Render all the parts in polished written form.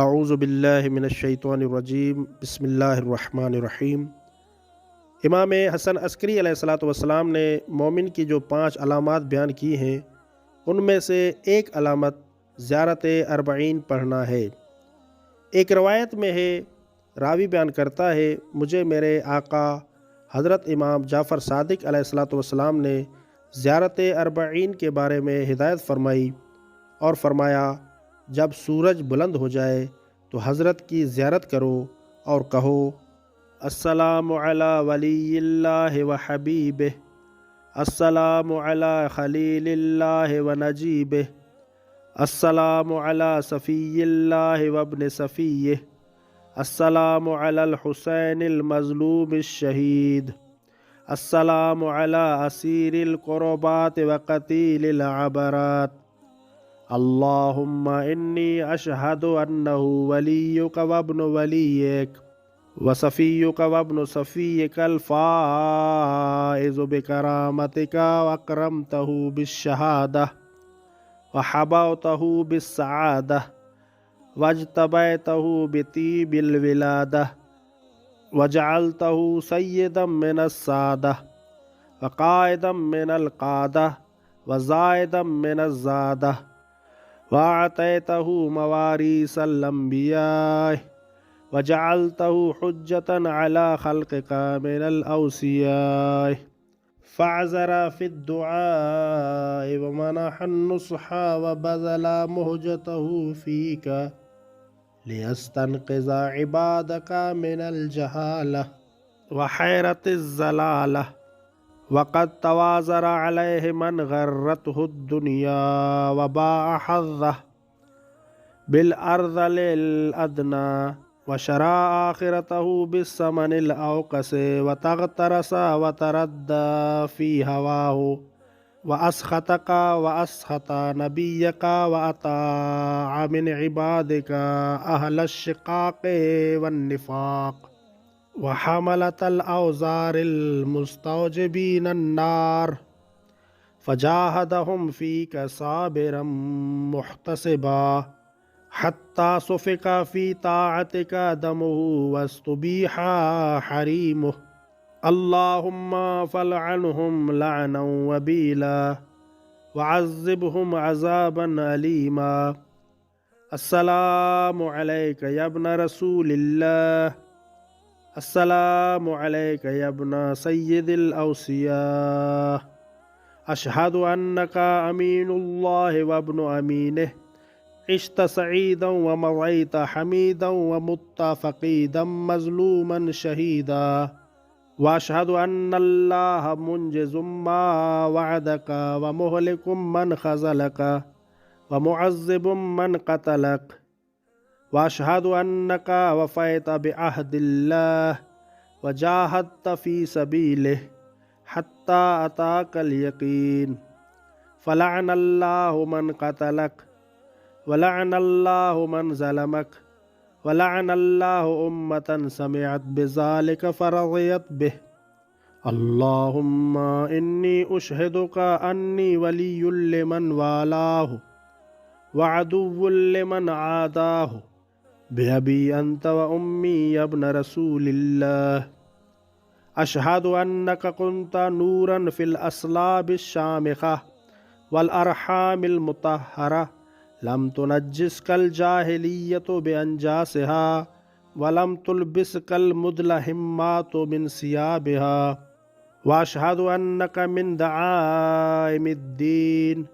اعوذ باللہ من الشیطان الرجیم، بسم اللہ الرحمن الرحیم۔ امام حسن عسکری علیہ السلام نے مومن کی جو 5 علامات بیان کی ہیں ان میں سے ایک علامت زیارت اربعین پڑھنا ہے۔ ایک روایت میں ہے، راوی بیان کرتا ہے، مجھے میرے آقا حضرت امام جعفر صادق علیہ السلام نے زیارت اربعین کے بارے میں ہدایت فرمائی اور فرمایا، جب سورج بلند ہو جائے تو حضرت کی زیارت کرو اور کہو، السلام علی ولی اللہ و حبیبہ، السلام علی خلیل اللہ و نجیبہ، السلام علی صفی اللہ و ابن صفیہ، السلام علی الحسین المظلوم الشہید، السلام علی اسیر القربات و قتیل العبرات، اللہم انی اشہد انہ ولیک و ابن ولیک و صفیک و ابن صفیک الفائز بکرامتک و اکرمتہ بالشہادہ و حبوتہ بالسعادہ و اجتبیتہ بطیب الولادہ و جعلتہ سیدا من السادہ و قائدا من القادہ و زائدا من الزادہ وَأَعْطَيْتَهُ مَوَارِيثَ الْأَنْبِيَاءِ وَجَعَلْتَهُ حُجَّةً عَلَى خَلْقِكَ مِنَ الْأَوْصِيَاءِ فَعَزَرَ فِي الدُّعَاءِ وَمَنَحَ النُّصْحَ وَبَذَلَ مُهْجَتَهُ فِيكَ لِيَسْتَنْقِذَ عِبَادَكَ مِنَ الْجَهَالَةِ وَحَيْرَةِ الزَّلَالَةِ وقد توازر علیہ من غرته الدنیا وباع حظہ بالارذل الادنى وشرى آخرته بالثمن الاوقس وتغترس وتردى في هواه واسخطك واسخط نبيك واطاع من عبادك اهل الشقاق والنفاق وحملت الأوزار المستوجبين النار فجاهدهم فيك صابرا محتسبا حتى سفك في طاعتك دمه واستبيح حريمه اللهم فلعنهم لعنا وبيلا وعذبهم عذابا أليما السلام عليك يا ابن رسول الله السلام علیک یا ابن سید الاوصیاء اشہد انک امین اللہ وابن امینہ عشت سعیدا ومضیت حمیدا ومت فقیدا مظلوما شہیدا واشہد ان اللہ منجز ما وعدک ومہلک من خذلک ومعذب من قتلک واشہد انک وفیت بعہد اللہ وجاہدت فی سبیلہ حتی اتاک الیقین فلعن اللہ من قتلک ولعن اللہ من ظلمک ولعن اللہ امتا سمعت بذالک فرضیت بہ اللہم انی اشہدک انی ولی لمن والاہ وعدو لمن عاداہ بأبي أنت وأمي يا ابن رسول الله أشهد أنك كنت نورا في الأصلاب الشامخة والأرحام المطهرة لم تنجسك الجاهلية بأنجاسها ولم تلبسك المدلهمات من ثيابها وأشهد أنك من دعائم الدين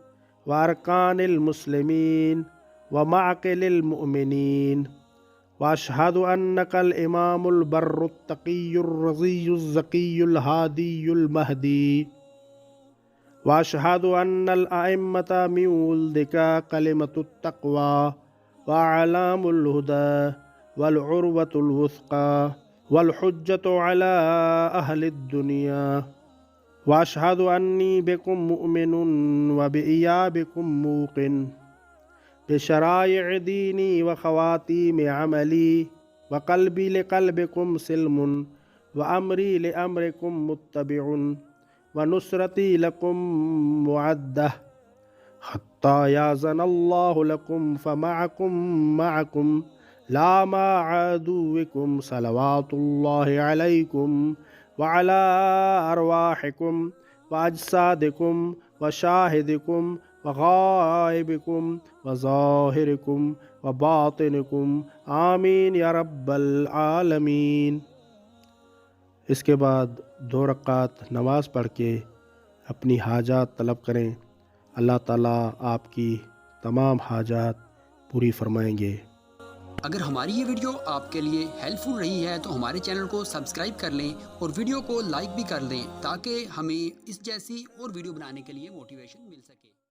وأركان المسلمين ومعقل المؤمنين واشہد انک الامام البر التقی الرضی الزکی الہادی المہدی واشہد ان الائمۃ من ولدک کلمۃ التقوی واعلام الہدی والعروۃ الوثقی والحجۃ علی اہل الدنیا واشہد انی بکم مؤمن وبإیابکم موقن بشرائع دینی وخواتیم عملی وقلبی لقلبکم سلم وامری لامرکم متبع ونصرتی لکم معدہ حتی یازن اللہ لکم فمعکم معکم لا مع عدوکم صلوات اللہ علیکم وعلی ارواحکم واجسادکم وشاہدکم وغائبکم وظاہرکم وباطنکم آمین یا رب العالمین۔ اس کے بعد 2 رکعت نماز پڑھ کے اپنی حاجات طلب کریں، اللہ تعالیٰ آپ کی تمام حاجات پوری فرمائیں گے۔ اگر ہماری یہ ویڈیو آپ کے لیے ہیلپ فل رہی ہے تو ہمارے چینل کو سبسکرائب کر لیں اور ویڈیو کو لائک بھی کر دیں تاکہ ہمیں اس جیسی اور ویڈیو بنانے کے لیے موٹیویشن مل سکے۔